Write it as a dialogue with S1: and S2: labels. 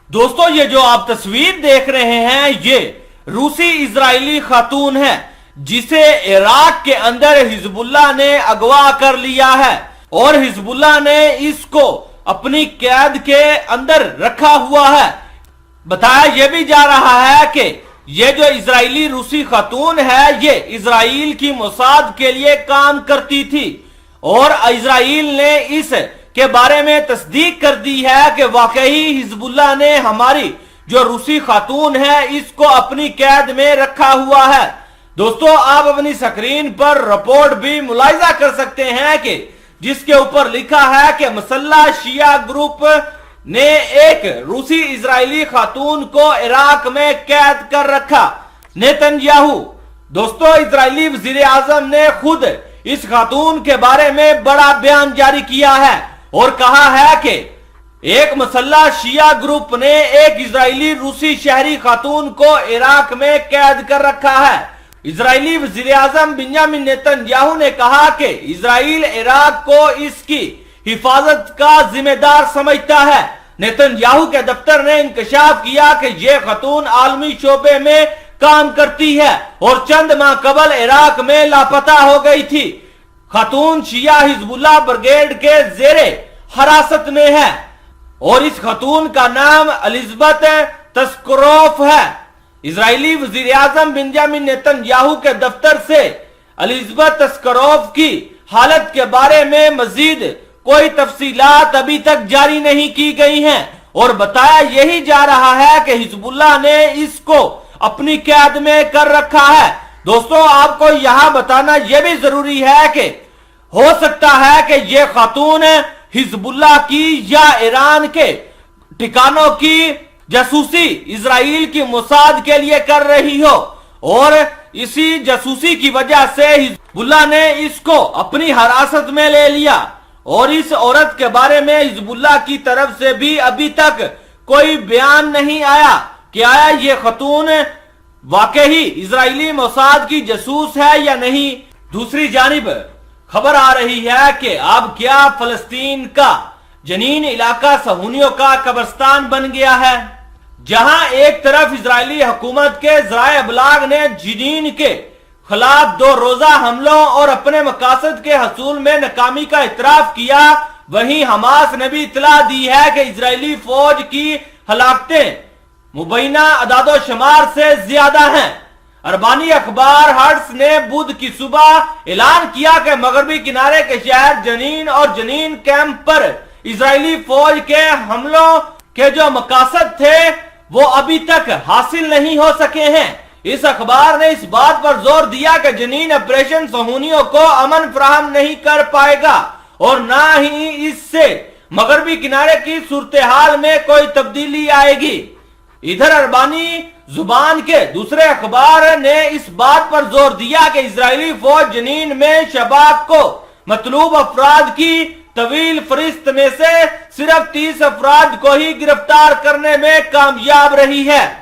S1: दोस्तों ये जो आप तस्वीर देख रहे हैं ये रूसी इजरायली खातून है जिसे इराक के अंदर हिजबुल्लाह ने अगवा कर लिया है और हिजबुल्लाह ने इसको अपनी कैद के अंदर रखा हुआ है। बताया यह भी जा रहा है कि ये जो इजरायली रूसी खातून है ये इजराइल की मोसाद के लिए काम करती थी और इजराइल ने इस के बारे में तस्दीक कर दी है कि वाकई हिजबुल्लाह ने हमारी जो रूसी खातून है इसको अपनी कैद में रखा हुआ है। दोस्तों आप अपनी स्क्रीन पर रिपोर्ट भी मुलाहिजा कर सकते हैं कि जिसके ऊपर लिखा है कि मसल्ला शिया ग्रुप ने एक रूसी इजरायली खातून को इराक में कैद कर रखा। नेतन्याहू, दोस्तों इजरायली वजीर आजम ने खुद इस खातून के बारे में बड़ा बयान जारी किया है और कहा है कि एक मसल्ला शिया ग्रुप ने एक इजरायली रूसी शहरी खातून को इराक में कैद कर रखा है। इजरायली वजीर आजम बिंयामिन नेतन्याहू ने कहा कि इजराइल इराक को इसकी हिफाजत का जिम्मेदार समझता है। नेतन्याहू के दफ्तर ने इंकशाफ किया कि यह खातून आलमी शोबे में काम करती है और चंद माह कबल इराक में लापता हो गई थी। खातून शिया हिजबुल्लाह ब्रिगेड के जेरे हिरासत में है और इस खातून का नाम एलिजबेथ तस्करोफ है। इजरायली वजीर आजम बिंयामिन नेतन्याहू के दफ्तर से एलिजबेथ तस्करोफ की हालत के बारे में मजीद कोई तफसीलात अभी तक जारी नहीं की गई हैं और बताया यही जा रहा है कि हिजबुल्लाह ने इसको अपनी कैद में कर रखा है। दोस्तों आपको यहां बताना यह भी जरूरी है कि हो सकता है कि यह खातून हिजबुल्लाह की या ईरान के ठिकानों की जासूसी इजराइल की मोसाद के लिए कर रही हो और इसी जासूसी की वजह से हिजबुल्लाह ने इसको अपनी हिरासत में ले लिया और इस औरत के बारे में हिजबुल्लाह की तरफ से भी अभी तक कोई बयान नहीं आया कि आया ये खातून वाकई इजरायली मोसाद की जासूस है या नहीं। दूसरी जानिब खबर आ रही है कि अब क्या फलस्तीन का जनीन इलाका सहूनियों का कब्रिस्तान बन गया है, जहां एक तरफ इजरायली हुकूमत के ज़राए अबलाग ने जनीन के खिलाफ 2 रोजा हमलों और अपने मकासद के हसूल में नाकामी का इतराफ किया, वहीं हमास ने भी इतला दी है कि इजरायली फौज की हलाकतें मुबैना अदादो शुमार से ज्यादा हैं। अरबानी अखबार हर्ट्स ने बुध की सुबह ऐलान किया कि मगरबी किनारे के शहर जनीन और जनीन कैंप पर इजरायली फौज के हमलों के जो मकासद थे वो अभी तक हासिल नहीं हो सके हैं। इस अखबार ने इस बात पर जोर दिया कि जनीन ऑपरेशन सहूनियों को अमन फराहम नहीं कर पाएगा और ना ही इससे मगरबी किनारे की सूरत हाल में कोई तब्दीली आएगी। इधर अरबानी जुबान के दूसरे अखबार ने इस बात पर जोर दिया कि इजरायली फौज जनीन में शबाब को मतलूब अफराद की तवील फरिस्त में से सिर्फ 30 अफराद को ही गिरफ्तार करने में कामयाब रही है।